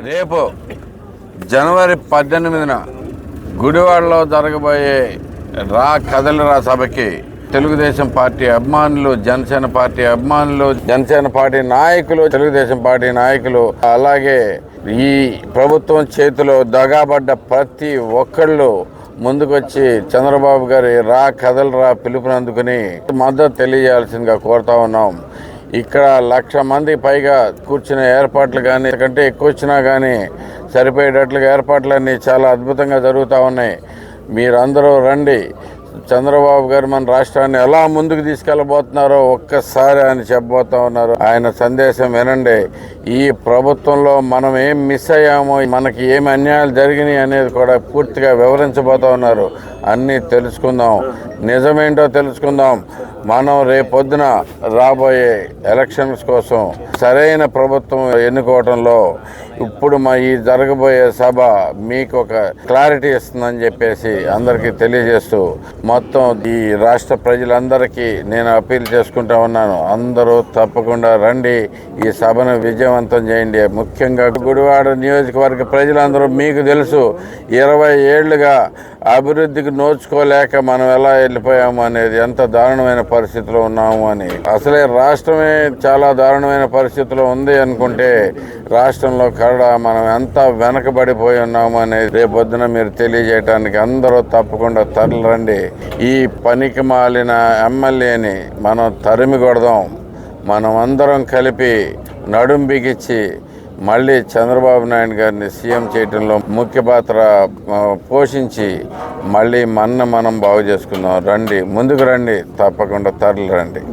రేపు జనవరి 18న గుడివాడలో జరగబోయే కదలిరా సభకి తెలుగుదేశం పార్టీ అభిమానులు, జనసేన పార్టీ అభిమానులు, జనసేన పార్టీ నాయకులు, తెలుగుదేశం పార్టీ నాయకులు, అలాగే ఈ ప్రభుత్వం చేతిలో దగాబడ్డ ప్రతి ఒక్కళ్ళు ముందుకొచ్చి చంద్రబాబు గారి కదలరా పిలుపునందుకుని మద్దతు తెలియజేయాల్సిందిగా కోరుతా ఉన్నాం. ఇక్కడ 1,00,000 మందికి పైగా కూర్చునే ఏర్పాట్లు కానీ కంటే ఎక్కువ వచ్చినా కానీ సరిపోయేటట్లుగా ఏర్పాట్లన్నీ చాలా అద్భుతంగా జరుగుతూ ఉన్నాయి. మీరందరూ రండి. చంద్రబాబు గారు మన రాష్ట్రాన్ని ఎలా ముందుకు తీసుకెళ్ళబోతున్నారో ఒక్కసారి ఆయన చెప్పబోతా ఉన్నారు. ఆయన సందేశం వినండి. ఈ ప్రభుత్వంలో మనం ఏం మిస్ అయ్యామో, మనకి ఏమి అన్యాయాలు జరిగినాయి అనేది కూడా పూర్తిగా వివరించబోతా ఉన్నారు. అన్నీ తెలుసుకుందాం, నిజమేంటో తెలుసుకుందాం. మనం రేపొద్దున రాబోయే ఎలక్షన్స్ కోసం సరైన ప్రభుత్వం ఎన్నుకోవడంలో ఇప్పుడు ఈ జరగబోయే సభ మీకు ఒక క్లారిటీ ఇస్తుందని చెప్పేసి అందరికీ తెలియజేస్తూ మొత్తం ఈ రాష్ట్ర ప్రజలందరికీ నేను అప్పీల్ చేసుకుంటా ఉన్నాను. అందరూ తప్పకుండా రండి, ఈ సభను విజయవంతం చేయండి. ముఖ్యంగా గుడివాడ నియోజకవర్గ ప్రజలందరూ, మీకు తెలుసు 20 ఏళ్లుగా అభివృద్ధికి నోచుకోలేక మనం ఎలా వెళ్ళిపోయాము అనేది, ఎంత దారుణమైన పరిస్థితిలో ఉన్నాము అని. అసలే రాష్ట్రమే చాలా దారుణమైన పరిస్థితిలో ఉంది అనుకుంటే రాష్ట్రంలో మనం ఎంత వెనకబడిపోయి ఉన్నాము అనేది రేపొద్దున మీరు తెలియజేయడానికి అందరూ తప్పకుండా తరలిరండి. ఈ పనికి మాలిన ఎమ్మెల్యేని మనం తరిమి కొడదాం. మనం అందరం కలిపి నడుం బిగించి మళ్ళీ చంద్రబాబు నాయుడు గారిని సీఎం చేయడంలో ముఖ్య పాత్ర పోషించి మళ్ళీ మనం బాగు చేసుకుందాం. రండి, ముందుకు రండి, తప్పకుండా తరలి రండి.